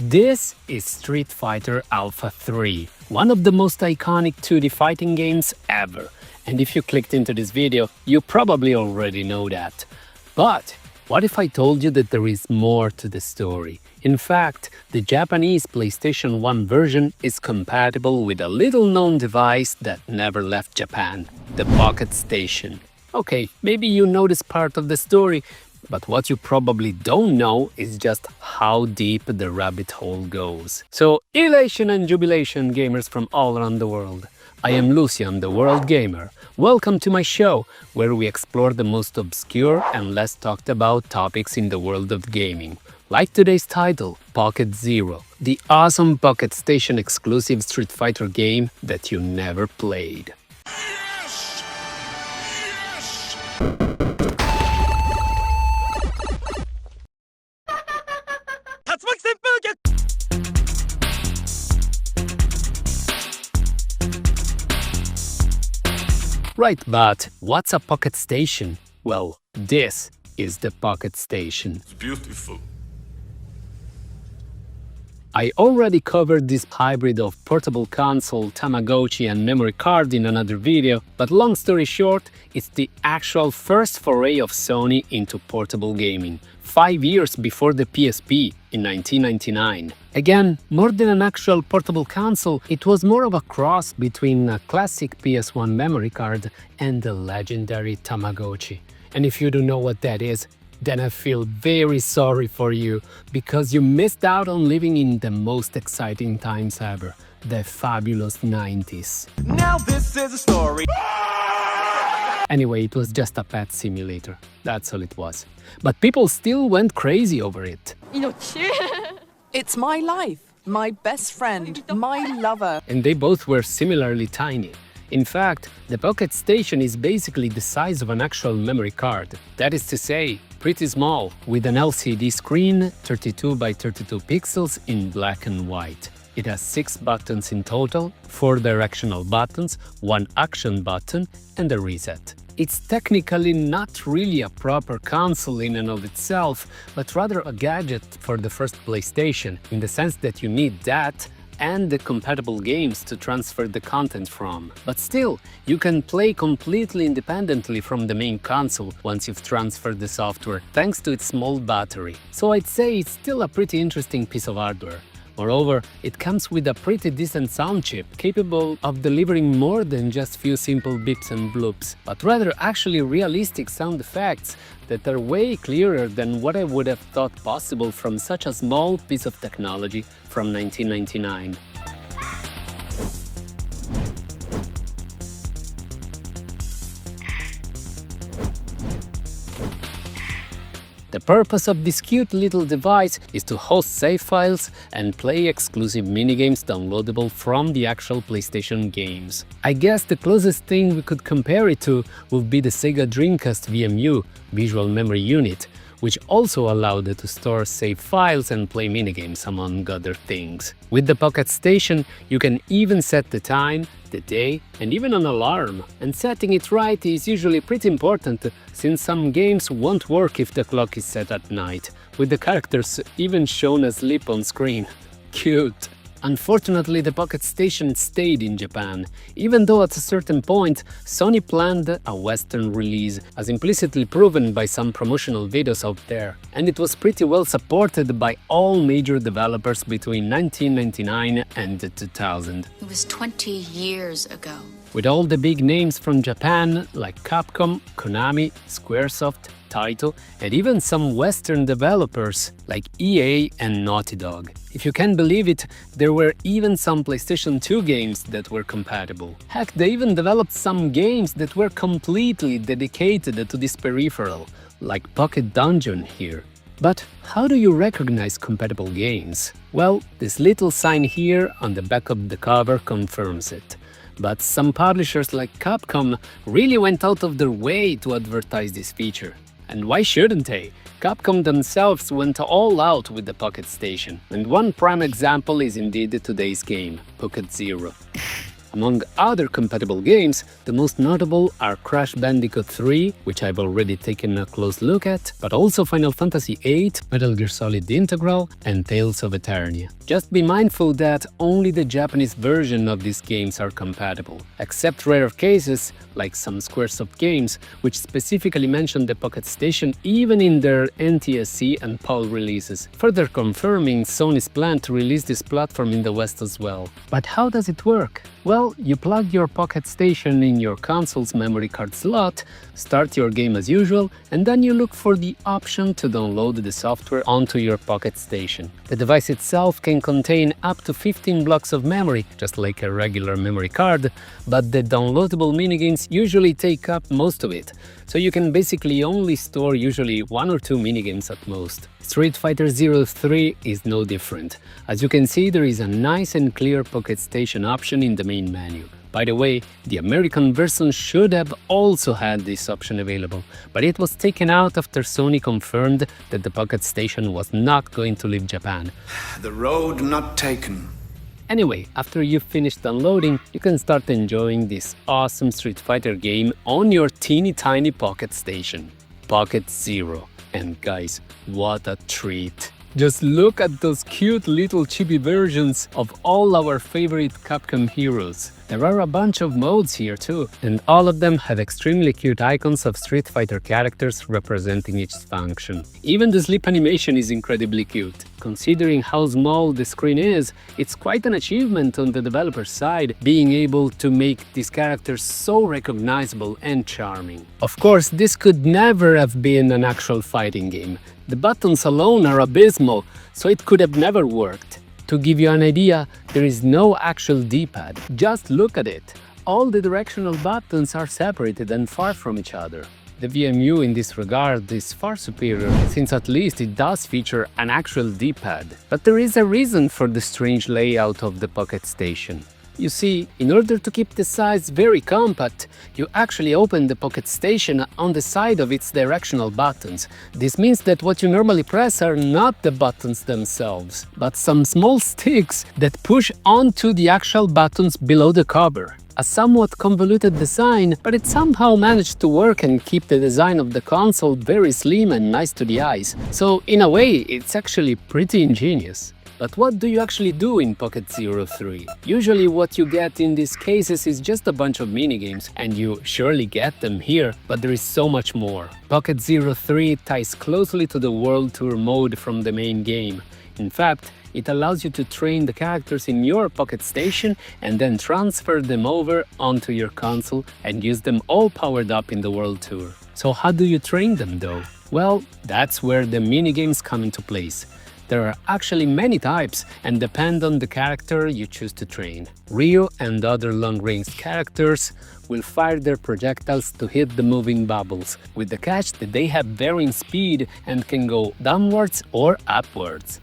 This is Street Fighter Alpha 3, one of the most iconic 2D fighting games ever. And if you clicked into this video, you probably already know that. But what if I told you that there is more to the story? In fact, the Japanese PlayStation 1 version is compatible with a little-known device that never left Japan, the PocketStation. Okay, maybe you know this part of the story, but what you probably don't know is just how deep the rabbit hole goes. So, elation and jubilation, gamers from all around the world. I am Lucian, the World Gamer. Welcome to my show, where we explore the most obscure and less talked about topics in the world of gaming. Like today's title, Pocket Zero, the awesome PocketStation exclusive Street Fighter game that you never played. Yes! Yes! Right, but what's a PocketStation? Well, this is the PocketStation. It's beautiful. I already covered this hybrid of portable console, Tamagotchi and memory card in another video, but long story short, it's the actual first foray of Sony into portable gaming, 5 years before the PSP in 1999. Again, more than an actual portable console, it was more of a cross between a classic PS1 memory card and the legendary Tamagotchi. And if you don't know what that is, then I feel very sorry for you, because you missed out on living in the most exciting times ever, the fabulous 90s. Now this is a story. Anyway, it was just a pet simulator, that's all it was. But people still went crazy over it. It's my life, my best friend, my lover. And they both were similarly tiny. In fact, the PocketStation is basically the size of an actual memory card. That is to say, pretty small, with an LCD screen, 32 by 32 pixels in black and white. It has 6 buttons in total, 4 directional buttons, 1 action button, and a reset. It's technically not really a proper console in and of itself, but rather a gadget for the first PlayStation, in the sense that you need that and the compatible games to transfer the content from. But still, you can play completely independently from the main console once you've transferred the software, thanks to its small battery. So I'd say it's still a pretty interesting piece of hardware. Moreover, it comes with a pretty decent sound chip, capable of delivering more than just few simple beeps and bloops, but rather actually realistic sound effects that are way clearer than what I would have thought possible from such a small piece of technology from 1999. The purpose of this cute little device is to host save files and play exclusive minigames downloadable from the actual PlayStation games. I guess the closest thing we could compare it to would be the Sega Dreamcast VMU, Visual Memory Unit, which also allowed it to store save files and play minigames, among other things. With the PocketStation, you can even set the time, the day, and even an alarm. And setting it right is usually pretty important, since some games won't work if the clock is set at night, with the characters even shown asleep on screen. Cute! Unfortunately, the PocketStation stayed in Japan, even though at a certain point Sony planned a Western release, as implicitly proven by some promotional videos out there, and it was pretty well supported by all major developers between 1999 and 2000. It was 20 years ago. With all the big names from Japan like Capcom, Konami, Squaresoft, Taito, and even some Western developers like EA and Naughty Dog. If you can believe it, there were even some PlayStation 2 games that were compatible. Heck, they even developed some games that were completely dedicated to this peripheral, like Pocket Dungeon here. But how do you recognize compatible games? Well, this little sign here on the back of the cover confirms it. But some publishers like Capcom really went out of their way to advertise this feature. And why shouldn't they? Capcom themselves went all out with the PocketStation, and one prime example is indeed today's game, Pocket Zero. Among other compatible games, the most notable are Crash Bandicoot 3, which I've already taken a close look at, but also Final Fantasy VIII, Metal Gear Solid Integral, and Tales of Eternia. Just be mindful that only the Japanese version of these games are compatible, except rare cases like some Squaresoft games, which specifically mention the PocketStation even in their NTSC and PAL releases, further confirming Sony's plan to release this platform in the West as well. But how does it work? Well, you plug your PocketStation in your console's memory card slot, start your game as usual, and then you look for the option to download the software onto your PocketStation. The device itself can contain up to 15 blocks of memory, just like a regular memory card, but the downloadable minigames usually take up most of it, so you can basically only store usually 1 or 2 minigames at most. Street Fighter 03 is no different. As you can see, there is a nice and clear PocketStation option in the main menu. By the way, the American version should have also had this option available, but it was taken out after Sony confirmed that the PocketStation was not going to leave Japan. The road not taken. Anyway, after you've finished downloading, you can start enjoying this awesome Street Fighter game on your teeny tiny PocketStation. Pocket Zero. And guys, what a treat! Just look at those cute little chibi versions of all our favorite Capcom heroes. There are a bunch of modes here too, and all of them have extremely cute icons of Street Fighter characters representing each function. Even the sleep animation is incredibly cute. Considering how small the screen is, it's quite an achievement on the developer's side, being able to make these characters so recognizable and charming. Of course, this could never have been an actual fighting game. The buttons alone are abysmal, so it could have never worked. To give you an idea, there is no actual D-pad. Just look at it. All the directional buttons are separated and far from each other. The VMU in this regard is far superior, since at least it does feature an actual D-pad. But there is a reason for the strange layout of the PocketStation. You see, in order to keep the size very compact, you actually open the PocketStation on the side of its directional buttons. This means that what you normally press are not the buttons themselves, but some small sticks that push onto the actual buttons below the cover. A somewhat convoluted design, but it somehow managed to work and keep the design of the console very slim and nice to the eyes. So in a way, it's actually pretty ingenious. But what do you actually do in Pocket 03? Usually what you get in these cases is just a bunch of minigames, and you surely get them here, but there is so much more. Pocket 03 ties closely to the World Tour mode from the main game. In fact, it allows you to train the characters in your PocketStation and then transfer them over onto your console and use them all powered up in the World Tour. So how do you train them though? Well, that's where the minigames come into place. There are actually many types and depend on the character you choose to train. Ryu and other long-range characters will fire their projectiles to hit the moving bubbles, with the catch that they have varying speed and can go downwards or upwards.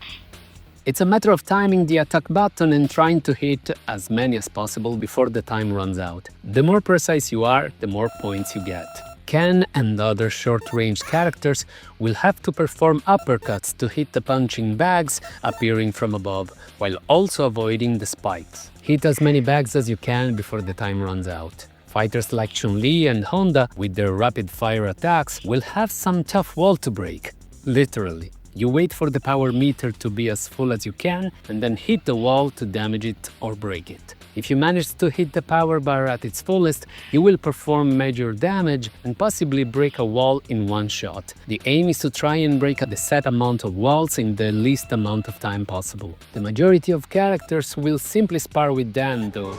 It's a matter of timing the attack button and trying to hit as many as possible before the time runs out. The more precise you are, the more points you get. Ken and other short-range characters will have to perform uppercuts to hit the punching bags appearing from above, while also avoiding the spikes. Hit as many bags as you can before the time runs out. Fighters like Chun-Li and Honda, with their rapid-fire attacks, will have some tough wall to break. Literally. You wait for the power meter to be as full as you can, and then hit the wall to damage it or break it. If you manage to hit the power bar at its fullest, you will perform major damage and possibly break a wall in one shot. The aim is to try and break the set amount of walls in the least amount of time possible. The majority of characters will simply spar with Dan though.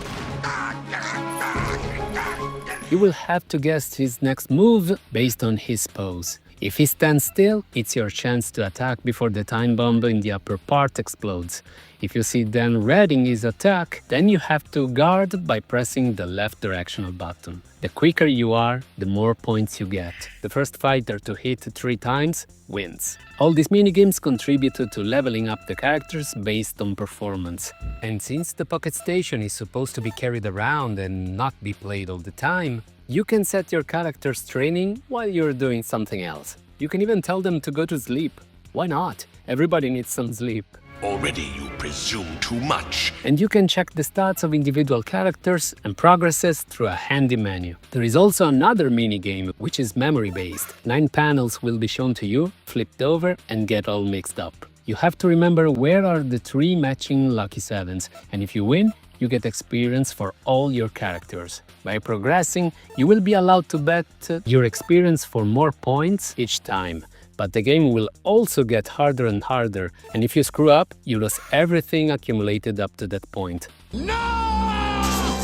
You will have to guess his next move based on his pose. If he stands still, it's your chance to attack before the time bomb in the upper part explodes. If you see Dan readying his attack, then you have to guard by pressing the left directional button. The quicker you are, the more points you get. The first fighter to hit 3 times wins. All these minigames contributed to leveling up the characters based on performance. And since the PocketStation is supposed to be carried around and not be played all the time, you can set your character's training while you're doing something else. You can even tell them to go to sleep. Why not? Everybody needs some sleep. Already you presume too much. And you can check the stats of individual characters and progresses through a handy menu. There is also another minigame, which is memory-based. 9 panels will be shown to you, flipped over, and get all mixed up. You have to remember where are the 3 matching lucky 7s, and if you win, you get experience for all your characters. By progressing, you will be allowed to bet your experience for more points each time. But the game will also get harder and harder, and if you screw up, you lose everything accumulated up to that point.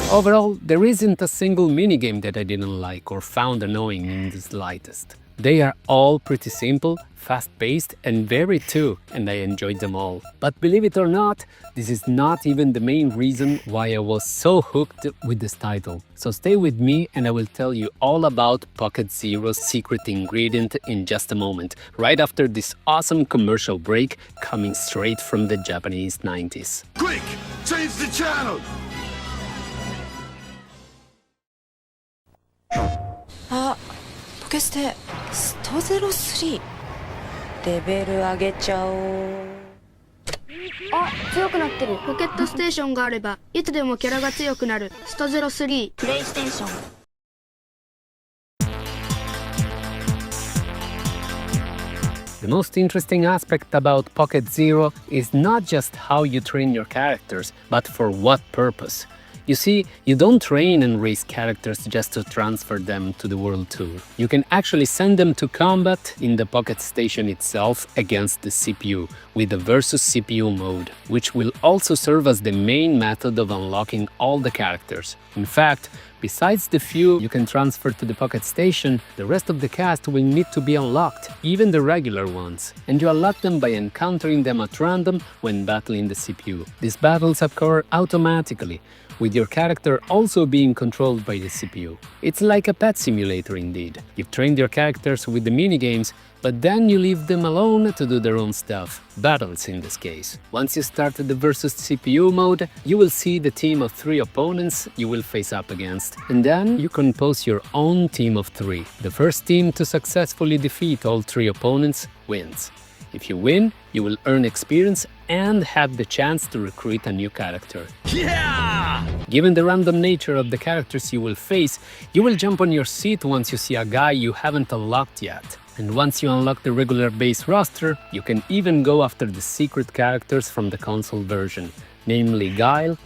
Overall, there isn't a single minigame that I didn't like or found annoying in the slightest. They are all pretty simple, fast-paced, and varied too, and I enjoyed them all. But believe it or not, this is not even the main reason why I was so hooked with this title. So stay with me and I will tell you all about Pocket Zero's secret ingredient in just a moment, right after this awesome commercial break coming straight from the Japanese 90s. Quick! Change the channel! あ、ポケステスト03レベル上げちゃおう。あ、強くなってる。ポケットステーションがあればいつでもキャラが強くなる。スト03プレイステーション。The most interesting aspect about Pocket Zero is not just how you train your characters, but for what purpose. You see, you don't train and raise characters just to transfer them to the World Tour. You can actually send them to combat in the PocketStation itself against the CPU, with the versus CPU mode, which will also serve as the main method of unlocking all the characters. In fact, besides the few you can transfer to the PocketStation, the rest of the cast will need to be unlocked, even the regular ones. And you unlock them by encountering them at random when battling the CPU. These battles occur automatically, with your character also being controlled by the CPU. It's like a pet simulator indeed. You've trained your characters with the minigames, but then you leave them alone to do their own stuff, battles in this case. Once you start the versus CPU mode, you will see the team of 3 opponents you will face up against, and then you compose your own team of 3. The first team to successfully defeat all 3 opponents wins. If you win, you will earn experience and have the chance to recruit a new character. Yeah! Given the random nature of the characters you will face, you will jump on your seat once you see a guy you haven't unlocked yet. And once you unlock the regular base roster, you can even go after the secret characters from the console version, namely Guile,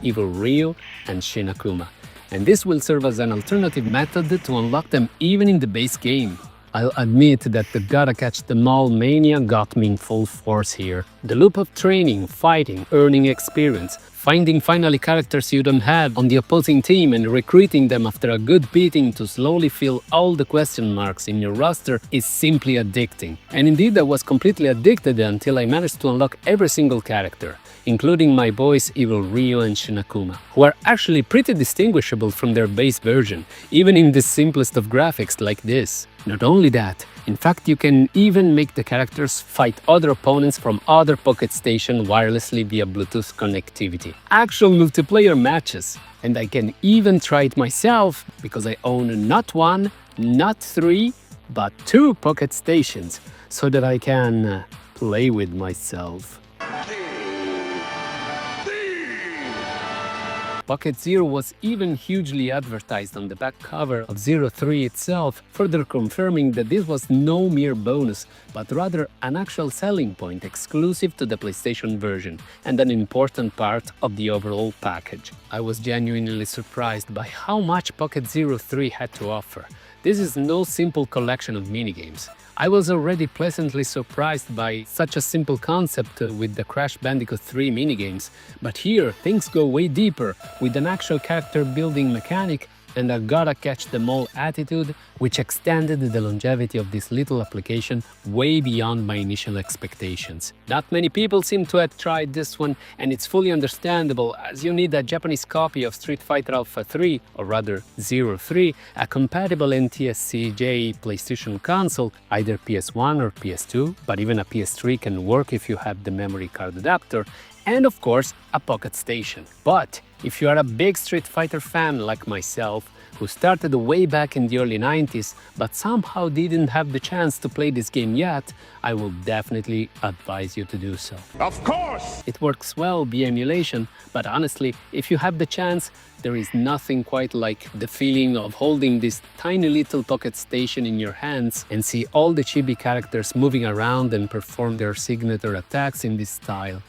Evil Ryu, and Shin Akuma. And this will serve as an alternative method to unlock them even in the base game. I'll admit that the gotta catch them all mania got me in full force here. The loop of training, fighting, earning experience, finding finally characters you don't have on the opposing team and recruiting them after a good beating to slowly fill all the question marks in your roster is simply addicting. And indeed I was completely addicted until I managed to unlock every single character, including my boys Evil Ryu and Shin Akuma, who are actually pretty distinguishable from their base version, even in the simplest of graphics like this. Not only that, in fact you can even make the characters fight other opponents from other PocketStation wirelessly via Bluetooth connectivity. Actual multiplayer matches. And I can even try it myself, because I own not 1, not 3, but 2 PocketStations, so that I can play with myself. Pocket Zero was even hugely advertised on the back cover of 03 itself, further confirming that this was no mere bonus, but rather an actual selling point exclusive to the PlayStation version and an important part of the overall package. I was genuinely surprised by how much Pocket 03 had to offer. This is no simple collection of minigames. I was already pleasantly surprised by such a simple concept with the Crash Bandicoot 3 minigames, but here things go way deeper, with an actual character building mechanic and a gotta catch them all attitude, which extended the longevity of this little application way beyond my initial expectations. Not many people seem to have tried this one, and it's fully understandable, as you need a Japanese copy of Street Fighter Alpha 3, or rather 03, a compatible NTSC-J PlayStation console, either PS1 or PS2, but even a PS3 can work if you have the memory card adapter, and of course, a PocketStation. But If you are a big Street Fighter fan like myself, who started way back in the early 90s, but somehow didn't have the chance to play this game yet, I will definitely advise you to do so. Of course! It works well via emulation, but honestly, if you have the chance, there is nothing quite like the feeling of holding this tiny little pocket station in your hands and see all the chibi characters moving around and perform their signature attacks in this style.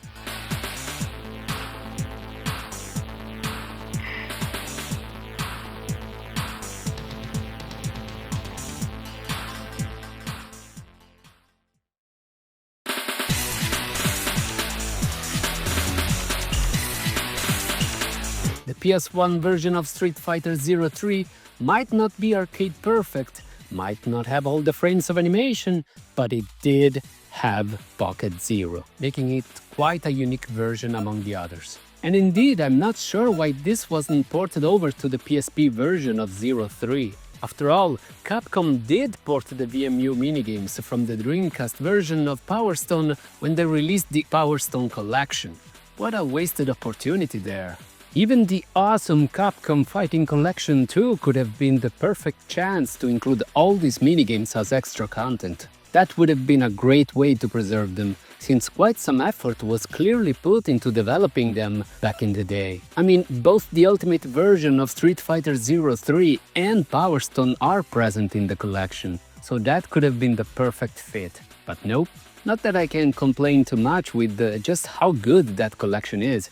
The PS1 version of Street Fighter 03 might not be arcade perfect, might not have all the frames of animation, but it did have Pocket Zero, making it quite a unique version among the others. And indeed, I'm not sure why this wasn't ported over to the PSP version of 03. After all, Capcom did port the VMU minigames from the Dreamcast version of Power Stone when they released the Power Stone Collection. What a wasted opportunity there. Even the awesome Capcom Fighting Collection 2 could have been the perfect chance to include all these minigames as extra content. That would have been a great way to preserve them, since quite some effort was clearly put into developing them back in the day. I mean, both the Ultimate version of Street Fighter 03 and Power Stone are present in the collection, so that could have been the perfect fit. But nope, not that I can complain too much with just how good that collection is.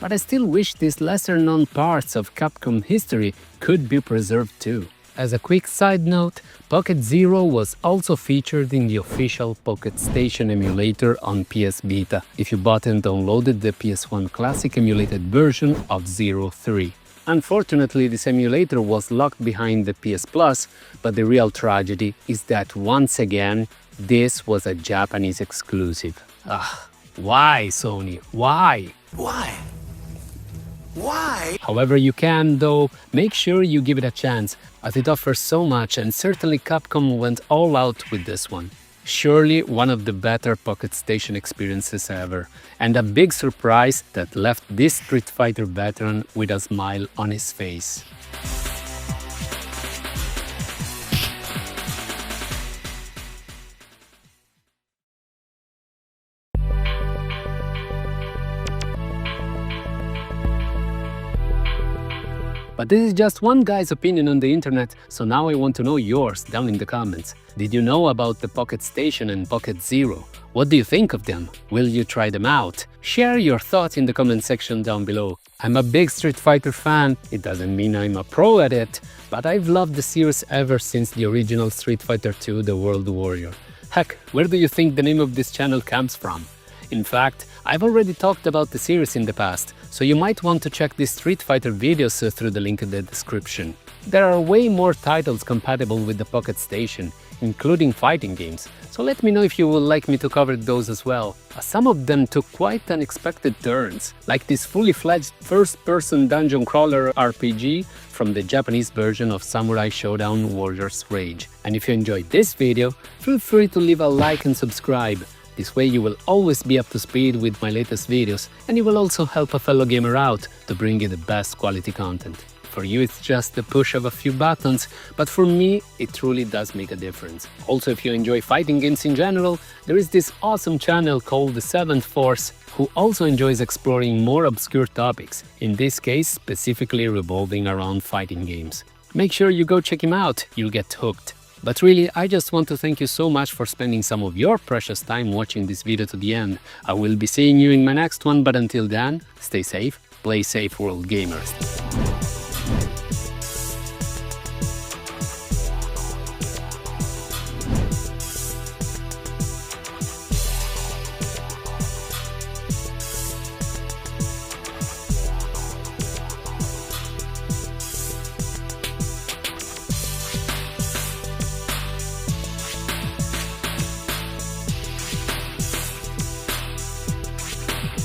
But I still wish these lesser-known parts of Capcom history could be preserved too. As a quick side note, Pocket Zero was also featured in the official PocketStation emulator on PS Vita, if you bought and downloaded the PS1 Classic emulated version of 03. Unfortunately, this emulator was locked behind the PS Plus, but the real tragedy is that once again, this was a Japanese exclusive. Why, Sony? Why? Why? Why? However you can, though, make sure you give it a chance, as it offers so much, and certainly Capcom went all out with this one. Surely one of the better PocketStation experiences ever, and a big surprise that left this Street Fighter veteran with a smile on his face. But this is just one guy's opinion on the internet, so now I want to know yours down in the comments. Did you know about the PocketStation and Pocket Zero? What do you think of them? Will you try them out? Share your thoughts in the comment section down below. I'm a big Street Fighter fan. It doesn't mean I'm a pro at it, but I've loved the series ever since the original Street Fighter II: The World Warrior. Heck, where do you think the name of this channel comes from? In fact, I've already talked about the series in the past, so you might want to check these Street Fighter videos through the link in the description. There are way more titles compatible with the PocketStation, including fighting games, so let me know if you would like me to cover those as well. Some of them took quite unexpected turns, like this fully-fledged first-person dungeon crawler RPG from the Japanese version of Samurai Shodown Warrior's Rage. And if you enjoyed this video, feel free to leave a like and subscribe. This way you will always be up to speed with my latest videos, and you will also help a fellow gamer out to bring you the best quality content. For you it's just the push of a few buttons, but for me it truly does make a difference. Also, if you enjoy fighting games in general, there is this awesome channel called TheSeventhForce, who also enjoys exploring more obscure topics, in this case specifically revolving around fighting games. Make sure you go check him out, you'll get hooked. But really, I just want to thank you so much for spending some of your precious time watching this video to the end. I will be seeing you in my next one, but until then, stay safe, play safe, world gamers.